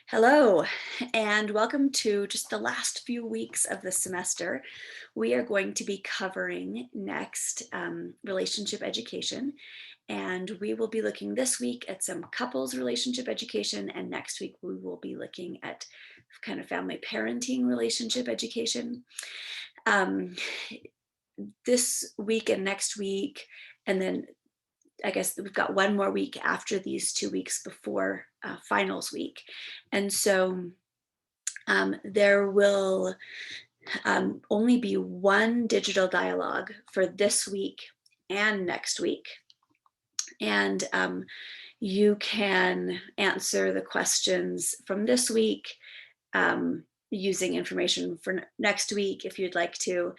Hello, and welcome to just the last few weeks of the semester. We are going to be covering next relationship education, and we will be looking this week at some couples relationship education, and next week we will be looking at kind of family parenting relationship education. Um, this week and next week, and then I guess we've got one more week after these 2 weeks before finals week. And so there will only be one digital dialogue for this week and next week. And you can answer the questions from this week using information for next week if you'd like to,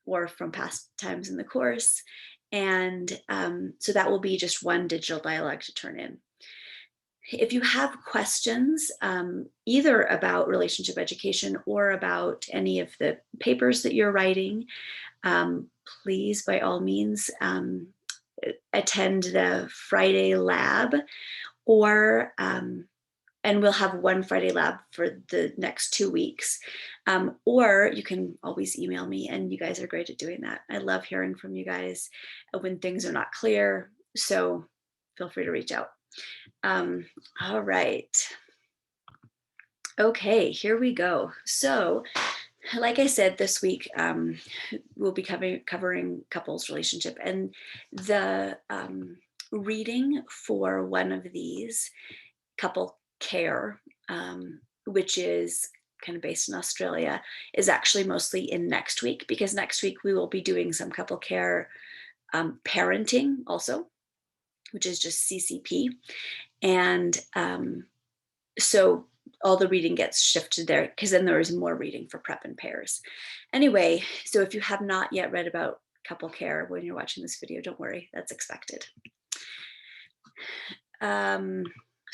or from past times in the course. And so that will be just one digital dialogue to turn in. If you have questions, either about relationship education or about any of the papers that you're writing, please, by all means, attend the Friday lab or and we'll have one Friday lab for the next 2 weeks. Or you can always email me, and you guys are great at doing that. I love hearing from you guys when things are not clear. So feel free to reach out. All right. Okay, here we go. So, like I said, this week we'll be covering couples relationship, and the reading for one of these, couple care, which is kind of based in Australia, is actually mostly in next week, because next week we will be doing some couple care parenting also, which is just CCP. And so all the reading gets shifted there because then there is more reading for prep and pairs. Anyway, so if you have not yet read about couple care when you're watching this video, don't worry, that's expected.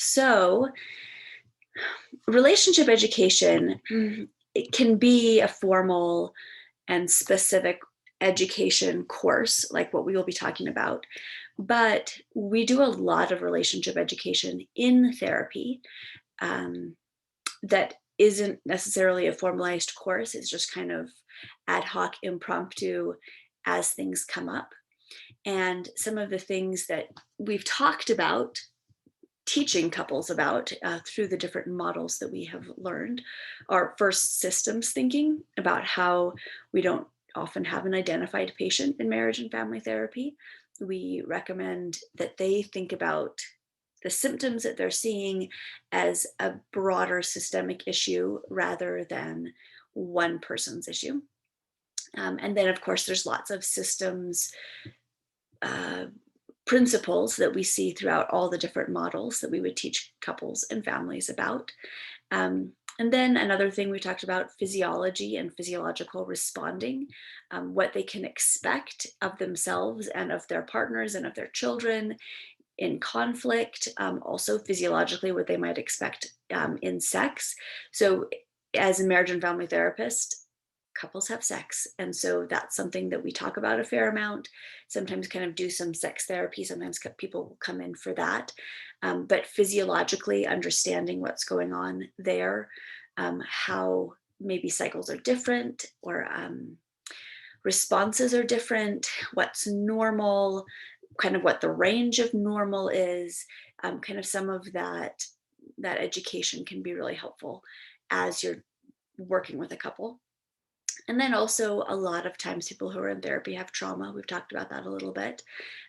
So relationship education, it can be a formal and specific education course like what we will be talking about, but we do a lot of relationship education in therapy that isn't necessarily a formalized course. It's just kind of ad hoc, impromptu as things come up. And some of the things that we've talked about teaching couples about through the different models that we have learned are first systems thinking about how we don't often have an identified patient in marriage and family therapy. We recommend that they think about the symptoms that they're seeing as a broader systemic issue rather than one person's issue. And then, of course, there's lots of systems principles that we see throughout all the different models that we would teach couples and families about. And then another thing we talked about, physiology and physiological responding, what they can expect of themselves and of their partners and of their children in conflict, also physiologically what they might expect in sex. So as a marriage and family therapist, couples have sex. And so that's something that we talk about a fair amount, sometimes kind of do some sex therapy. Sometimes people will come in for that. But physiologically understanding what's going on there, how maybe cycles are different or responses are different, what's normal, kind of what the range of normal is, kind of some of that education can be really helpful as you're working with a couple. And then also a lot of times people who are in therapy have trauma. We've talked about that a little bit.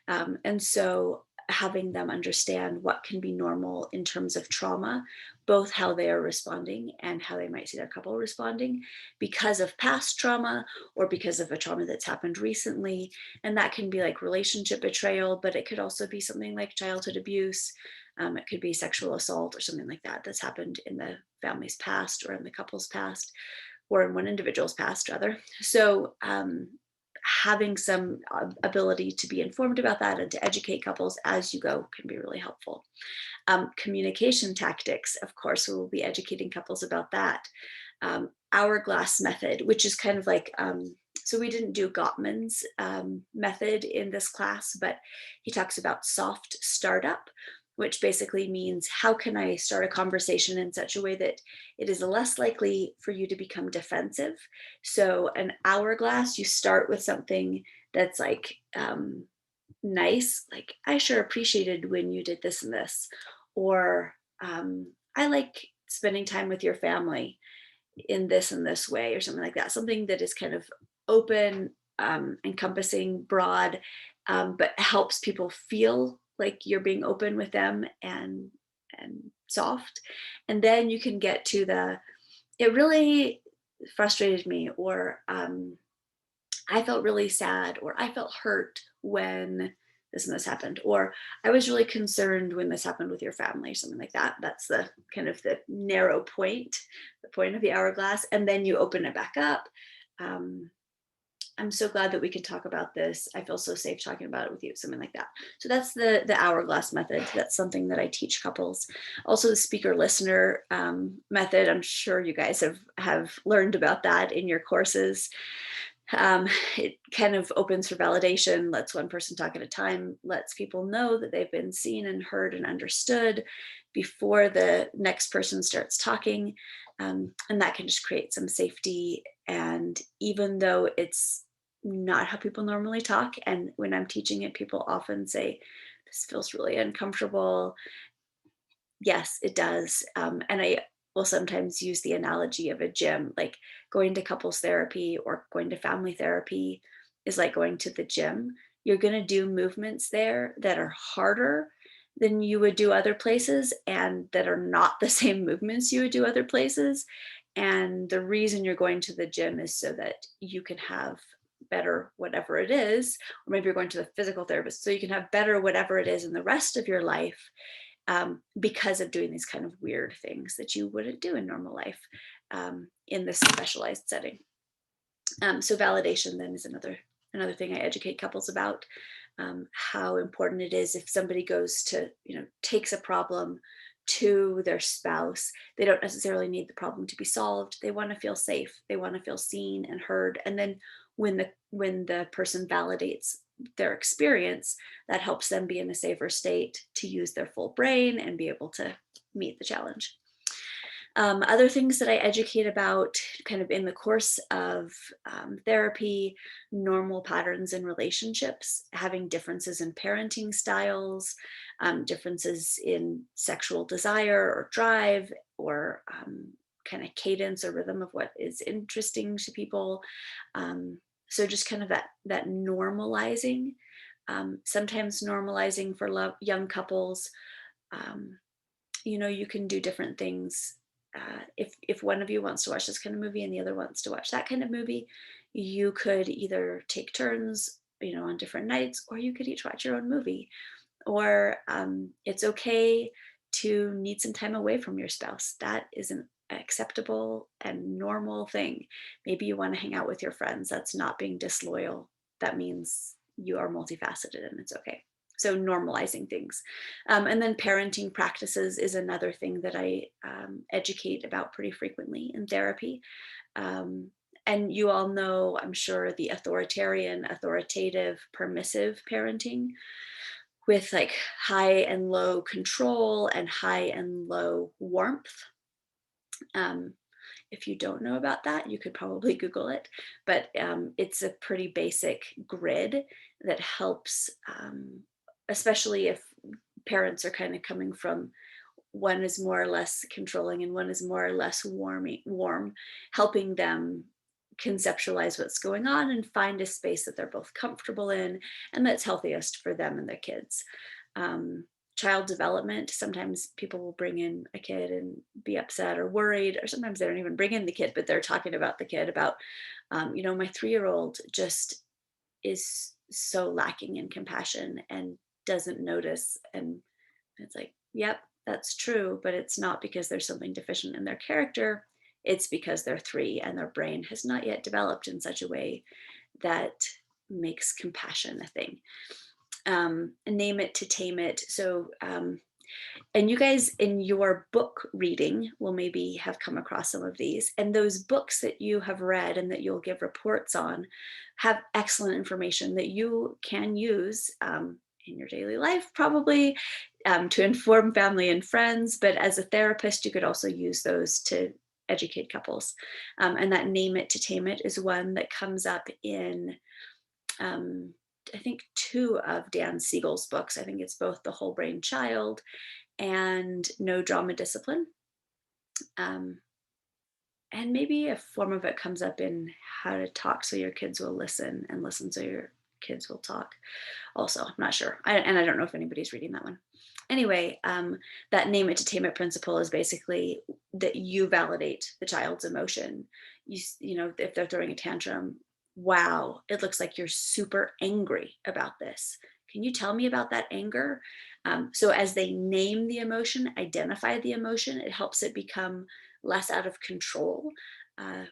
And so having them understand what can be normal in terms of trauma, both how they are responding and how they might see their couple responding because of past trauma or because of a trauma that's happened recently. And that can be like relationship betrayal, but it could also be something like childhood abuse. It could be sexual assault or something like that that's happened in the family's past or in the couple's past, or in one individual's past rather. So having some ability to be informed about that and to educate couples as you go can be really helpful. Communication tactics, of course, we will be educating couples about that. Hourglass method, which is kind of like, so we didn't do Gottman's method in this class, but he talks about soft startup, which basically means how can I start a conversation in such a way that it is less likely for you to become defensive. So an hourglass, you start with something that's like nice, like I sure appreciated when you did this and this, or I like spending time with your family in this and this way, or something like that. Something that is kind of open, encompassing, broad, but helps people feel like you're being open with them and soft. And then you can get to the it really frustrated me, or I felt really sad, or I felt hurt when this and this happened, or I was really concerned when this happened with your family, something like that. That's the kind of the narrow point, the point of the hourglass. And then you open it back up. Um, I'm so glad that we can talk about this. I feel so safe talking about it with you, something like that. So that's the hourglass method. That's something that I teach couples. Also, the speaker listener method. I'm sure you guys have learned about that in your courses. Um, it kind of opens for validation, lets one person talk at a time, lets people know that they've been seen and heard and understood before the next person starts talking. And that can just create some safety. And even though it's not how people normally talk, and when I'm teaching it, people often say, this feels really uncomfortable. Yes, it does. And I will sometimes use the analogy of a gym, like going to couples therapy or going to family therapy is like going to the gym. You're going to do movements there that are harder than you would do other places and that are not the same movements you would do other places. And the reason you're going to the gym is so that you can have better whatever it is, or maybe you're going to the physical therapist so you can have better whatever it is in the rest of your life, because of doing these kind of weird things that you wouldn't do in normal life, in this specialized setting. So validation then is another thing I educate couples about, how important it is if somebody goes to, takes a problem to their spouse. They don't necessarily need the problem to be solved. They want to feel safe. They want to feel seen and heard. And then when the person validates their experience, that helps them be in a safer state to use their full brain and be able to meet the challenge. Other things that I educate about kind of in the course of therapy, normal patterns in relationships, having differences in parenting styles, differences in sexual desire or drive, or kind of cadence or rhythm of what is interesting to people. So just kind of that normalizing, sometimes normalizing for young couples. Um, you can do different things. If one of you wants to watch this kind of movie and the other wants to watch that kind of movie, you could either take turns, on different nights, or you could each watch your own movie. Or it's okay to need some time away from your spouse. That is an acceptable and normal thing. Maybe you want to hang out with your friends. That's not being disloyal. That means you are multifaceted and it's okay. So normalizing things. And then parenting practices is another thing that I educate about pretty frequently in therapy. Um, and you all know, I'm sure, the authoritarian, authoritative, permissive parenting with like high and low control and high and low warmth. Um, if you don't know about that, you could probably Google it, but it's a pretty basic grid that helps, especially if parents are kind of coming from, one is more or less controlling and one is more or less warm, helping them conceptualize what's going on and find a space that they're both comfortable in and that's healthiest for them and their kids. Um, Child development, sometimes people will bring in a kid and be upset or worried, or sometimes they don't even bring in the kid, but they're talking about the kid, about, my 3-year-old just is so lacking in compassion and doesn't notice. And it's like, yep, that's true, but it's not because there's something deficient in their character. It's because they're 3 and their brain has not yet developed in such a way that makes compassion a thing. Name it to tame it. So, and you guys in your book reading will maybe have come across some of these. And those books that you have read and that you'll give reports on have excellent information that you can use, in your daily life, probably to inform family and friends. But as a therapist, you could also use those to educate couples. And that name it to tame it is one that comes up in, um, I think, two of Dan Siegel's books. I think it's both The Whole Brain Child and No Drama Discipline. Um, and maybe a form of it comes up in How to Talk So Your Kids Will Listen and Listen So Your Kids Will Talk. Also, I'm not sure. And I don't know if anybody's reading that one. Anyway, that name it to tame it principle is basically that you validate the child's emotion. You know, if they're throwing a tantrum, wow, it looks like you're super angry about this. Can you tell me about that anger? So as they name the emotion, identify the emotion, it helps it become less out of control,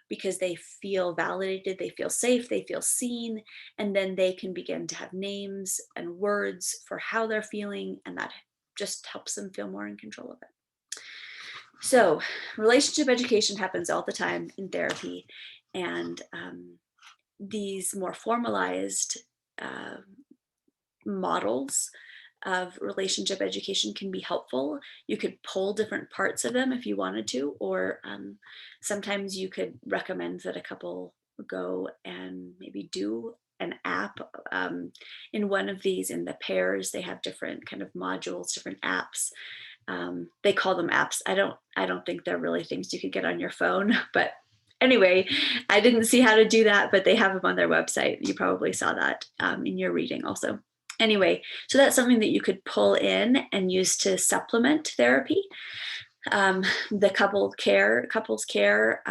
because they feel validated, they feel safe, they feel seen, and then they can begin to have names and words for how they're feeling, and that just helps them feel more in control of it. So, relationship education happens all the time in therapy, and these more formalized uh, models of relationship education can be helpful. You could pull different parts of them if you wanted to, or sometimes you could recommend that a couple go and maybe do an app. In one of these, in the pairs, they have different kind of modules, different apps. They call them apps. I don't think they're really things you could get on your phone, but anyway, I didn't see how to do that, but they have them on their website. You probably saw that in your reading also. Anyway, so that's something that you could pull in and use to supplement therapy. The couples care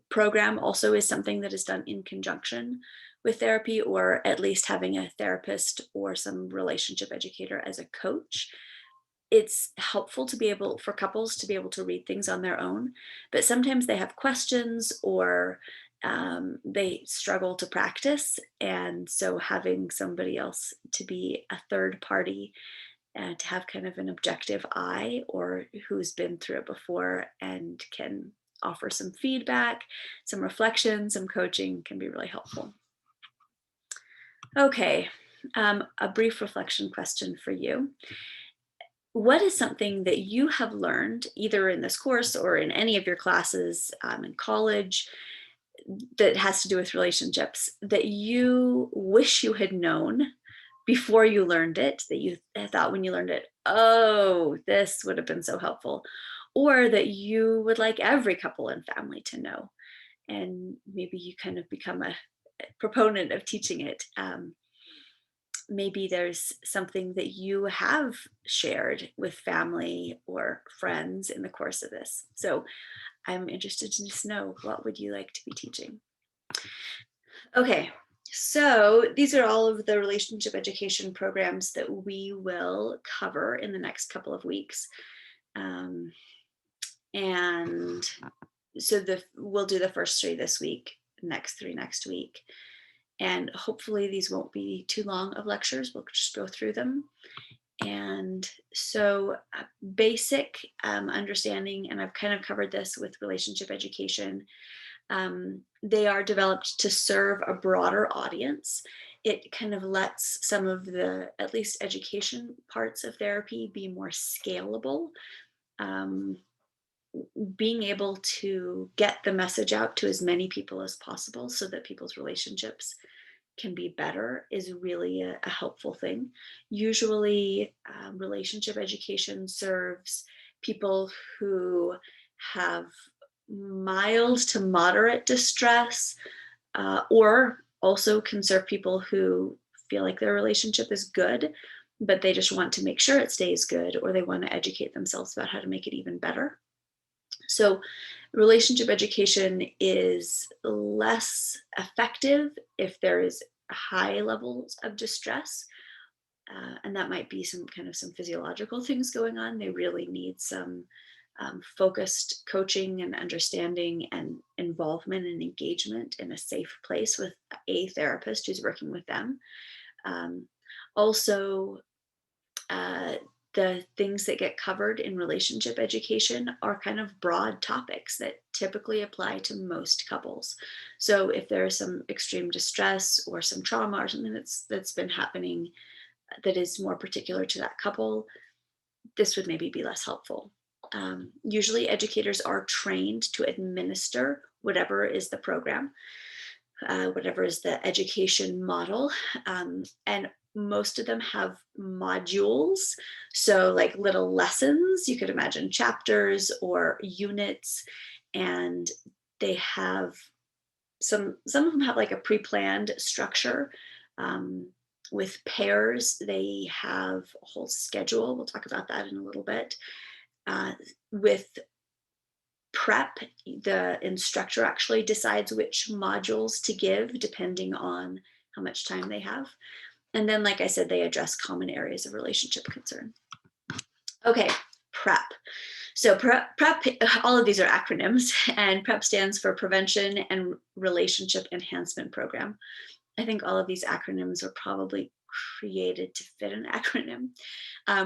program also is something that is done in conjunction with therapy, or at least having a therapist or some relationship educator as a coach. It's helpful to be able for couples to be able to read things on their own, but sometimes they have questions, or they struggle to practice, and so having somebody else to be a third party and to have kind of an objective eye, or who's been through it before and can offer some feedback, some reflection, some coaching, can be really helpful. Okay, a brief reflection question for you. What is something that you have learned either in this course or in any of your classes in college that has to do with relationships that you wish you had known before you learned it, that you thought when you learned it, oh, this would have been so helpful, or that you would like every couple and family to know? And maybe you kind of become a proponent of teaching it. Maybe there's something that you have shared with family or friends in the course of this. So I'm interested to just know, what would you like to be teaching? Okay, so these are all of the relationship education programs that we will cover in the next couple of weeks. Um, and so we'll do the first three this week, next three next week. And hopefully these won't be too long of lectures. We'll just go through them. And so basic understanding, and I've kind of covered this with relationship education, they are developed to serve a broader audience. It kind of lets some of the, at least education parts of therapy, be more scalable. Um, Being able to get the message out to as many people as possible so that people's relationships can be better is really a helpful thing. Usually, relationship education serves people who have mild to moderate distress, or also can serve people who feel like their relationship is good, but they just want to make sure it stays good, or they want to educate themselves about how to make it even better. So, relationship education is less effective if there is high levels of distress. And that might be some physiological things going on. They really need some focused coaching and understanding and involvement and engagement in a safe place with a therapist who's working with them. Um, Also, uh, the things that get covered in relationship education are kind of broad topics that typically apply to most couples. So if there is some extreme distress or some trauma or something that's been happening, that is more particular to that couple, this would maybe be less helpful. Usually educators are trained to administer whatever is the program, whatever is the education model. And most of them have modules. So, like little lessons, you could imagine chapters or units, and they have some of them have like a pre-planned structure. Um, with pairs, they have a whole schedule. We'll talk about that in a little bit. With prep, the instructor actually decides which modules to give depending on how much time they have. And then, like I said, they address common areas of relationship concern. Okay, prep. So PrEP, all of these are acronyms, and PrEP stands for Prevention and Relationship Enhancement Program. I think all of these acronyms were probably created to fit an acronym.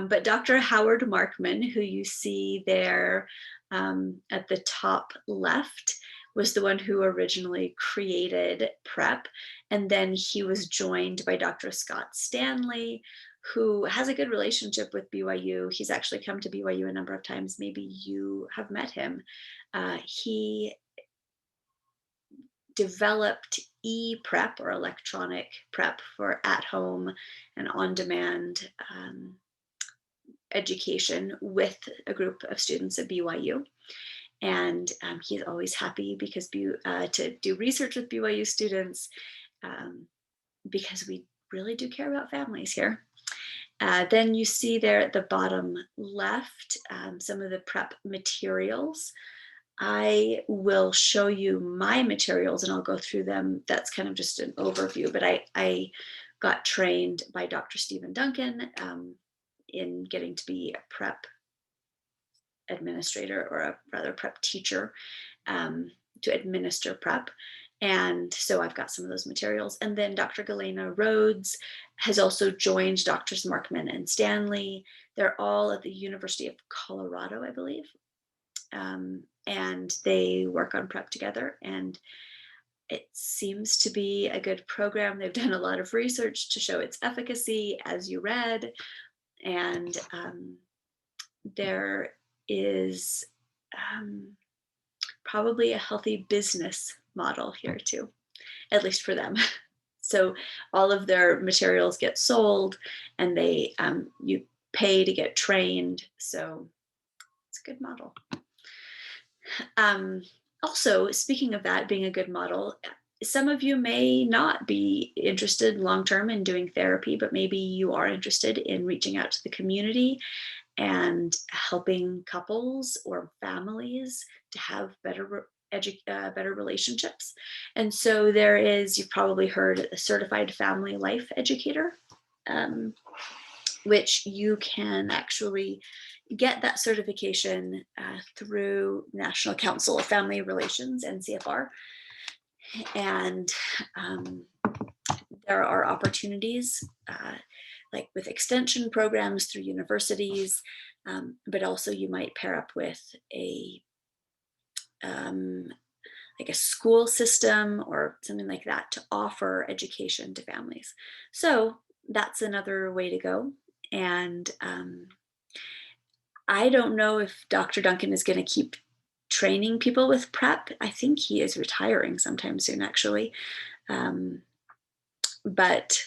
But Dr. Howard Markman, who you see there at the top left, was the one who originally created PrEP. And then he was joined by Dr. Scott Stanley, who has a good relationship with BYU. He's actually come to BYU a number of times. Maybe you have met him. He developed e-PrEP, or electronic PrEP, for at-home and on-demand education with a group of students at BYU. And he's always happy because to do research with BYU students, because we really do care about families here. Then you see there at the bottom left some of the PrEP materials. I will show you my materials and I'll go through them. That's kind of just an overview, but I got trained by Dr. Stephen Duncan in getting to be a PrEP administrator, or a rather PrEP teacher, to administer PrEP. And so I've got some of those materials. And then Dr. Galena Rhodes has also joined Drs. Markman and Stanley. They're all at the University of Colorado, I believe. And they work on PrEP together. And it seems to be a good program. They've done a lot of research to show its efficacy, as you read. And there is probably a healthy business model here too, at least for them. So all of their materials get sold, and they you pay to get trained. So it's a good model. Also, speaking of that being a good model, some of you may not be interested long-term in doing therapy, but maybe you are interested in reaching out to the community and helping couples or families to have better relationships. And so there is, you've probably heard, a certified family life educator, which you can actually get that certification through National Council of Family Relations, NCFR. And there are opportunities like with extension programs through universities, but also you might pair up with like a school system or something like that to offer education to families. So that's another way to go. And I don't know if Dr. Duncan is going to keep training people with PrEP. I think he is retiring sometime soon, actually. But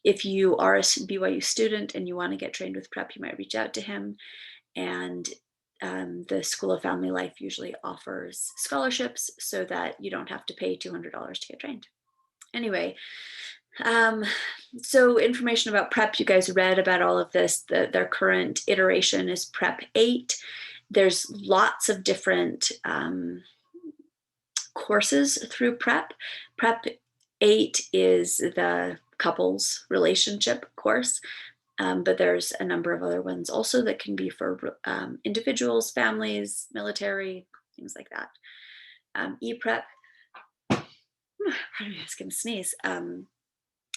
if you are a BYU student and you want to get trained with PrEP, you might reach out to him. And the School of Family Life usually offers scholarships so that you don't have to pay $200 to get trained. Anyway, so information about PrEP, you guys read about all of this. Their current iteration is PrEP 8. There's lots of different courses through PrEP. PrEP 8 is the couples relationship course, but there's a number of other ones also that can be for individuals, families, military, things like that. ePrEP, pardon me, I was going to sneeze,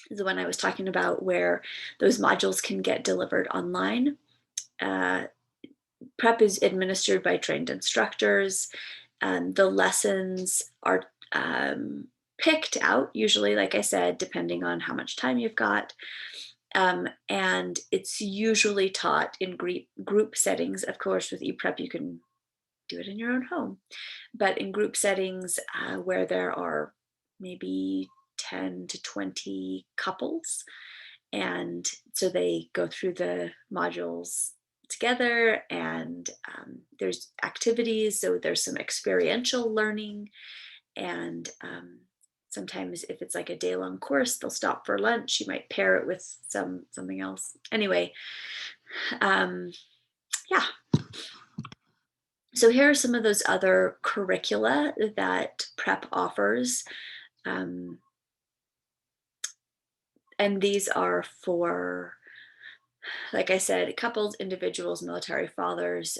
is the one I was talking about, where those modules can get delivered online. PrEP is administered by trained instructors. The lessons are picked out, usually, like I said, depending on how much time you've got. And it's usually taught in group settings. Of course, with ePrep, you can do it in your own home, but in group settings where there are maybe 10 to 20 couples. And so they go through the modules together, and there's activities. So there's some experiential learning, and sometimes if it's like a day-long course, they'll stop for lunch. You might pair it with something else. Anyway, yeah. So here are some of those other curricula that Prep offers. And these are for, like I said, couples, individuals, military fathers.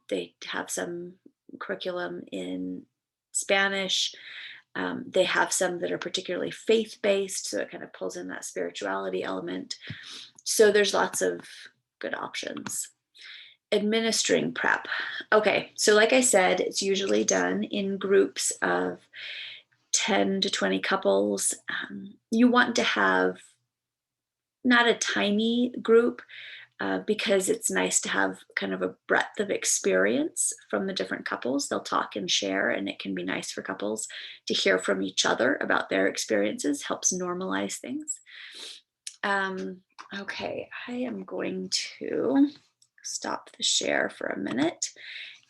They have some curriculum in Spanish. They have some that are particularly faith-based, so it kind of pulls in that spirituality element. So there's lots of good options. Administering Prep. Okay, so like I said, it's usually done in groups of 10 to 20 couples. You want to have not a tiny group because it's nice to have kind of a breadth of experience from the different couples. They'll talk and share, and it can be nice for couples to hear from each other about their experiences, helps normalize things. Okay, I am going to stop the share for a minute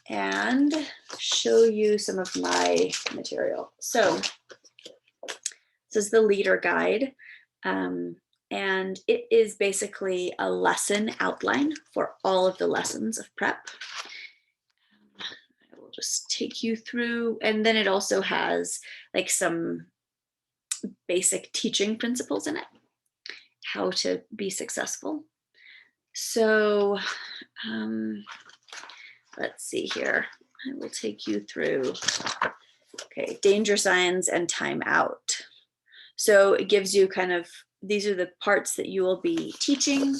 and show you some of my material. So this is the leader guide. And it is basically a lesson outline for all of the lessons of Prep. I will just take you through, and then it also has like some basic teaching principles in it, how to be successful. So let's see here. I will take you through, okay, danger signs and time out. So it gives you kind of, these are the parts that you will be teaching.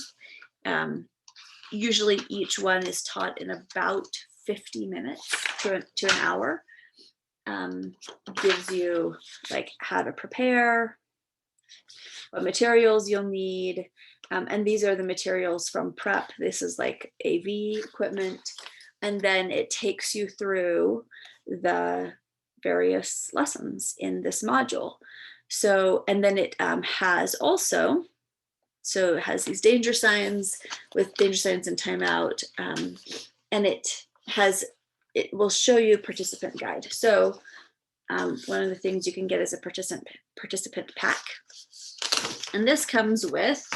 Usually each one is taught in about 50 minutes to an hour. Gives you like how to prepare, what materials you'll need. And these are the materials from Prep. This is like AV equipment. And then it takes you through the various lessons in this module. So, and then it has also, so it has these danger signs with danger signs and timeout. And it will show you a participant guide. So one of the things you can get is a participant pack. And this comes with,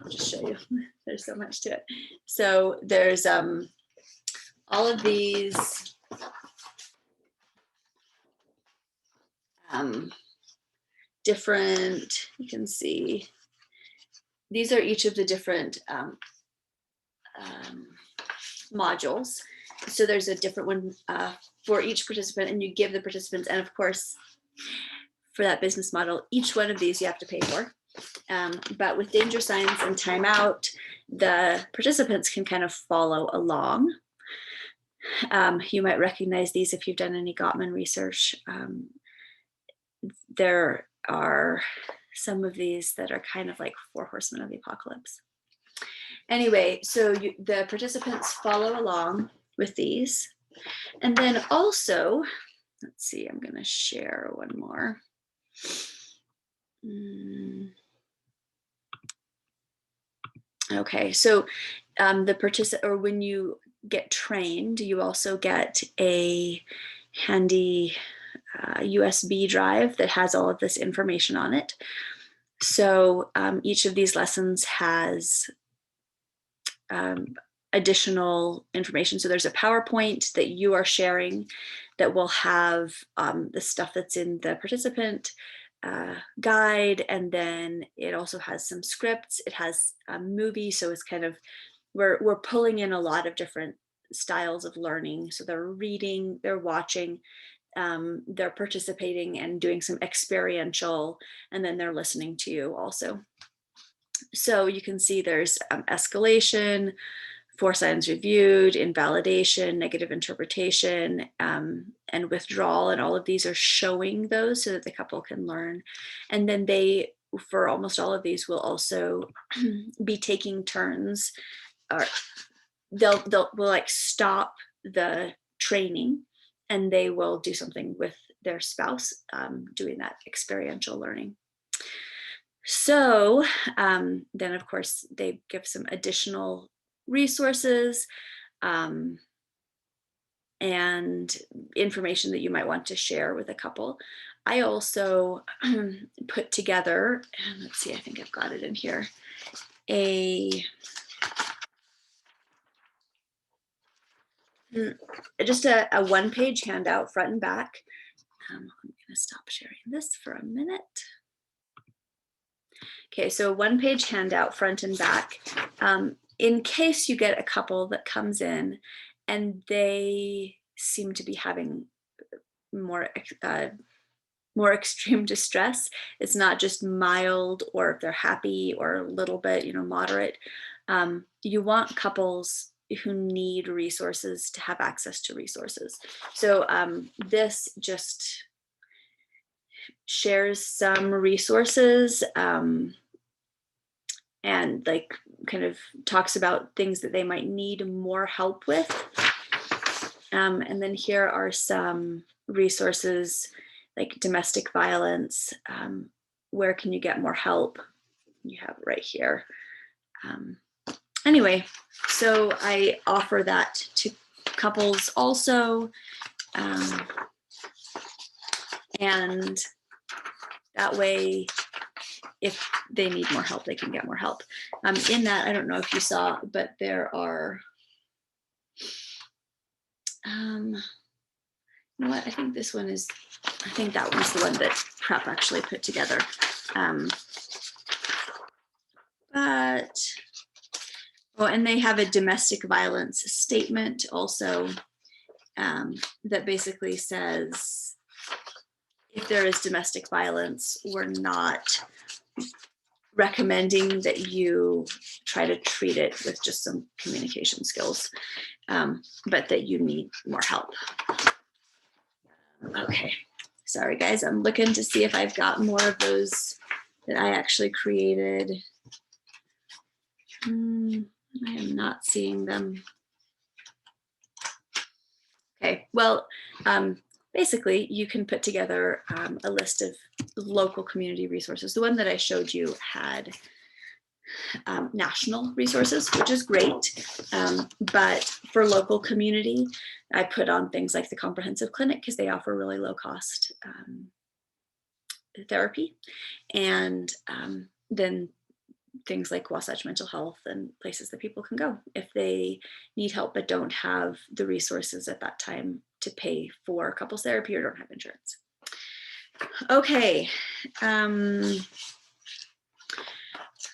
I'll just show you, there's so much to it. So there's all of these different, you can see, these are each of the different modules. So there's a different one for each participant, and you give the participants, and of course, for that business model, each one of these you have to pay for. But with danger signs and timeout, the participants can kind of follow along. You might recognize these if you've done any Gottman research. There are some of these that are kind of like 4 horsemen of the apocalypse. Anyway, so the participants follow along with these. And then also, let's see, I'm going to share one more. Okay, so when you get trained, you also get a handy USB drive that has all of this information on it. So each of these lessons has additional information. So there's a PowerPoint that you are sharing that will have the stuff that's in the participant guide, and then it also has some scripts. It has a movie, so it's kind of, we're pulling in a lot of different styles of learning. So they're reading, they're watching, they're participating and doing some experiential, and then they're listening to you also. So you can see there's escalation, 4 signs reviewed, invalidation, negative interpretation, and withdrawal, and all of these are showing those so that the couple can learn. And then they for almost all of these will also be taking turns, or will like stop the training and they will do something with their spouse, doing that experiential learning. So then of course they give some additional resources, um, and information that you might want to share with a couple. I also put together, and let's see, I think I've got it in here, just a one-page handout, front and back. I'm going to stop sharing this for a minute. Okay, so one-page handout, front and back. In case you get a couple that comes in and they seem to be having more more extreme distress. It's not just mild, or if they're happy or a little bit, moderate. You want couples who need resources to have access to resources. So this just shares some resources, and like kind of talks about things that they might need more help with. And then here are some resources like domestic violence. Where can you get more help? You have it right here. Anyway, so I offer that to couples also. And that way, if they need more help, they can get more help. In that, I don't know if you saw, but there are, you know what, I think this one is, I think that one's the one that Prep actually put together. And they have a domestic violence statement also, that basically says, if there is domestic violence, we're not recommending that you try to treat it with just some communication skills, but that you need more help. Okay, sorry guys, I'm looking to see if I've got more of those that I actually created. I am not seeing them. Okay, well, basically you can put together a list of local community resources. The one that I showed you had national resources, which is great. But for local community, I put on things like the Comprehensive Clinic because they offer really low cost therapy. And then things like Wasatch Mental Health and places that people can go if they need help but don't have the resources at that time to pay for couples therapy or don't have insurance. Okay.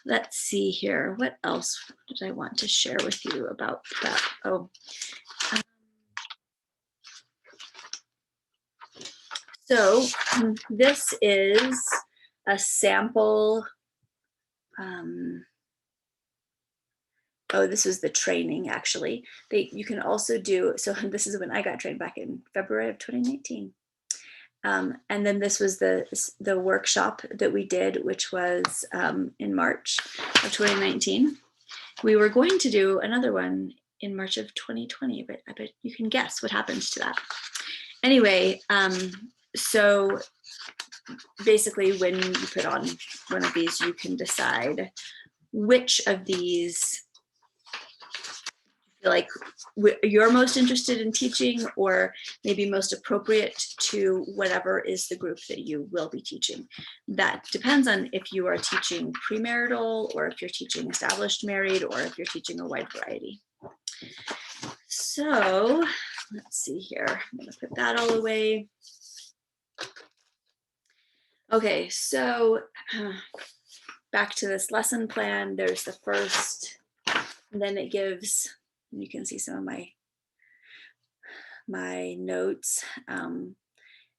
Let's see here. What else did I want to share with you about PrEP? Oh, so this is a sample. Oh, this is the training actually. You can also do, so this is when I got trained back in February of 2019. And then this was the workshop that we did, which was in March of 2019. We were going to do another one in March of 2020, but I bet you can guess what happened to that. Anyway, so basically when you put on one of these, you can decide which of these you feel like you're most interested in teaching, or maybe most appropriate to whatever is the group that you will be teaching. That depends on if you are teaching premarital, or if you're teaching established married, or if you're teaching a wide variety. So let's see here. I'm going to put that all away. Okay, so back to this lesson plan. There's the first, and then it gives, you can see some of my notes.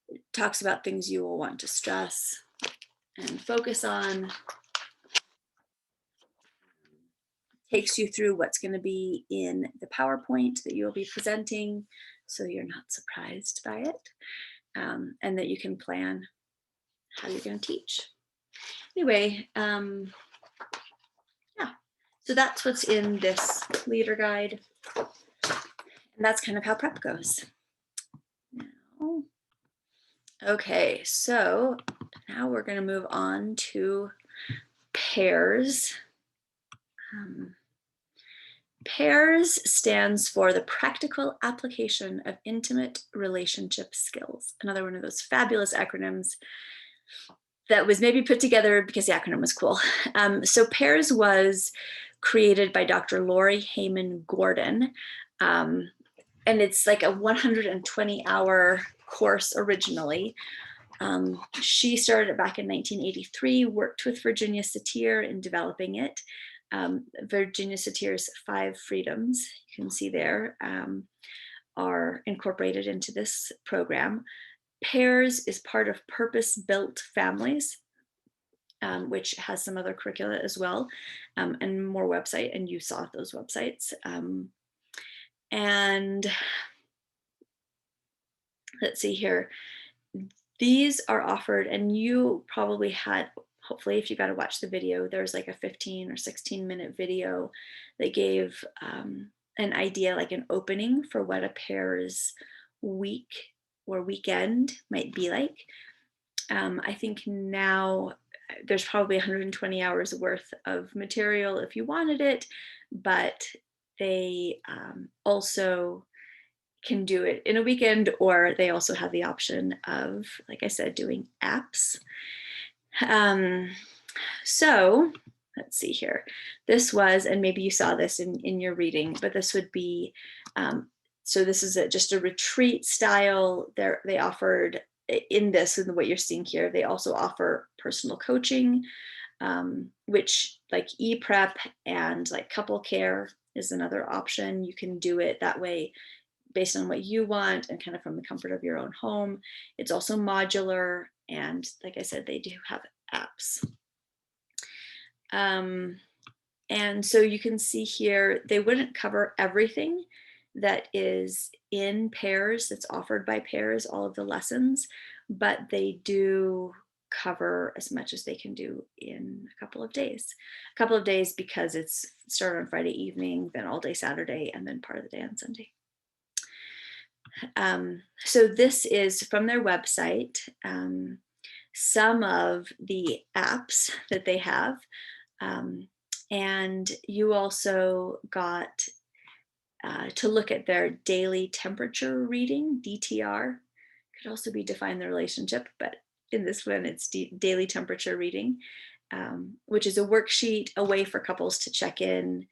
It talks about things you will want to stress and focus on. Takes you through what's going to be in the PowerPoint that you will be presenting, so you're not surprised by it, and that you can plan how you're going to teach. Anyway, yeah, so that's what's in this leader guide. And that's kind of how prep goes. Now, okay, so now we're going to move on to PAIRS. PAIRS stands for the Practical Application of Intimate Relationship Skills. Another one of those fabulous acronyms that was maybe put together because the acronym was cool. So PAIRS was created by Dr. Lori Heyman Gordon. And it's like a 120-hour course originally. She started it back in 1983, worked with Virginia Satir in developing it. Virginia Satir's 5 freedoms, you can see there, are incorporated into this program. PAIRS is part of Purpose Built Families, which has some other curricula as well, and more website, and you saw those websites. And let's see here. These are offered, and you probably had, hopefully if you got to watch the video, there's like a 15 or 16-minute video that gave an idea, like an opening for what a PAIRS week or weekend might be like. I think now there's probably 120 hours worth of material if you wanted it, but they also can do it in a weekend, or they also have the option of, like I said, doing apps. So let's see here. This was, and maybe you saw this in your reading, but this would be, so this is just a retreat style. They offered in this, and what you're seeing here, they also offer personal coaching, which like e-prep and like couple care is another option. You can do it that way based on what you want and kind of from the comfort of your own home. It's also modular, and like I said, they do have apps. And so you can see here, they wouldn't cover everything that is in PAIRS, that's offered by PAIRS, all of the lessons, but they do cover as much as they can do in a couple of days. A couple of days because it's started on Friday evening, then all day Saturday, and then part of the day on Sunday. So this is from their website, some of the apps that they have. And you also got to look at their daily temperature reading, DTR. Could also be define the relationship, but in this one it's daily temperature reading, which is a worksheet, a way for couples to check in,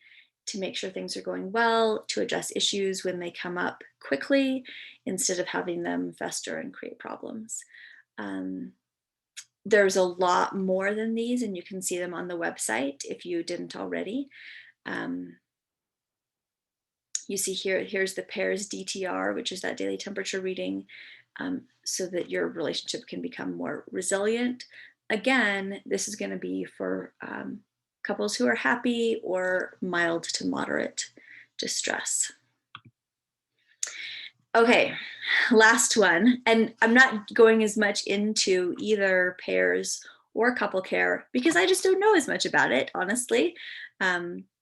to make sure things are going well, to address issues when they come up quickly, instead of having them fester and create problems. There's a lot more than these, and you can see them on the website if you didn't already. You see here, here's the PAIRS DTR, which is that daily temperature reading, so that your relationship can become more resilient. Again, this is going to be for couples who are happy or mild to moderate distress. Okay, last one. And I'm not going as much into either PAIRS or couple care because I just don't know as much about it, honestly.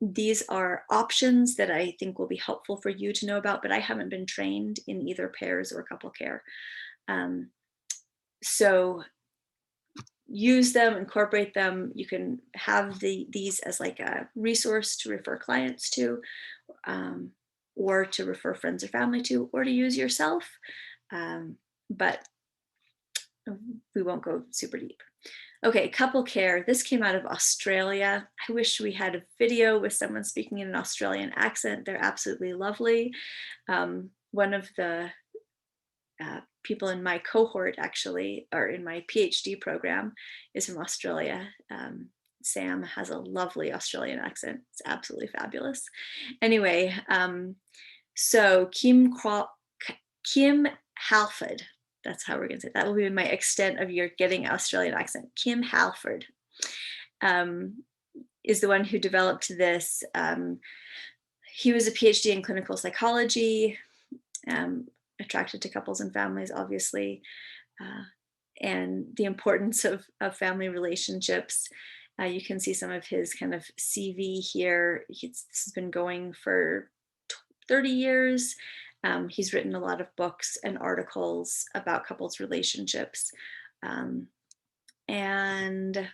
These are options that I think will be helpful for you to know about, but I haven't been trained in either PAIRS or couple care. So use them, incorporate them. You can have these as like a resource to refer clients to, or to refer friends or family to, or to use yourself. But we won't go super deep. Okay, couple care. This came out of Australia. I wish we had a video with someone speaking in an Australian accent. They're absolutely lovely. One of the people in my cohort, actually, or in my PhD program, is from Australia. Sam has a lovely Australian accent. It's absolutely fabulous. Anyway, so Kim Halford, that's how we're going to say it. That will be my extent of your getting Australian accent. Kim Halford is the one who developed this. He was a PhD in clinical psychology, attracted to couples and families, obviously. and the importance of family relationships. You can see some of his kind of CV here. This has been going for 30 years. He's written a lot of books and articles about couples relationships. Um, and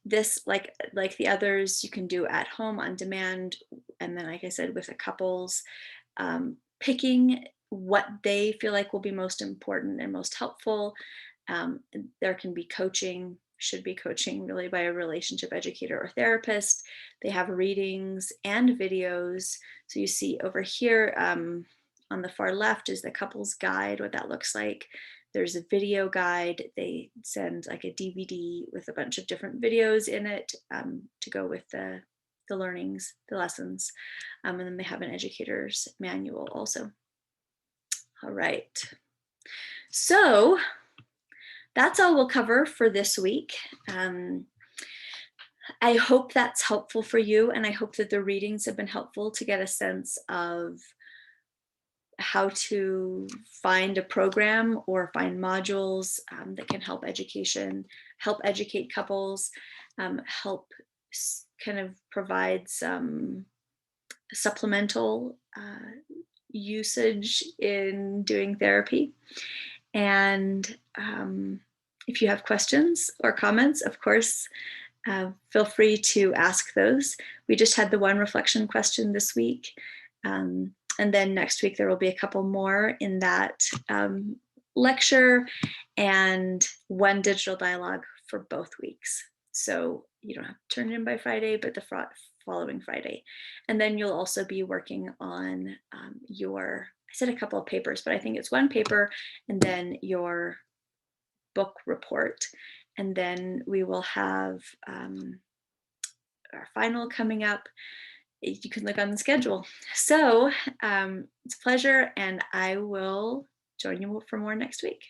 this, like the others, you can do at home on demand. And then, like I said, with the couples, picking what they feel like will be most important and most helpful. There can be coaching, should be coaching really by a relationship educator or therapist. They have readings and videos. So you see over here on the far left is the couples guide, what that looks like. There's a video guide. They send like a DVD with a bunch of different videos in it to go with the learnings, the lessons. And then they have an educator's manual also. All right. So that's all we'll cover for this week. I hope that's helpful for you, and I hope that the readings have been helpful to get a sense of how to find a program or find modules that can help educate couples, help kind of provide some supplemental usage in doing therapy. And if you have questions or comments, of course, feel free to ask those. We just had the one reflection question this week. And then next week, there will be a couple more in that lecture and one digital dialogue for both weeks. So you don't have to turn it in by Friday, but the following Friday. And then you'll also be working on I said a couple of papers, but I think it's one paper and then your book report. And then we will have our final coming up. You can look on the schedule. So it's a pleasure, and I will join you for more next week.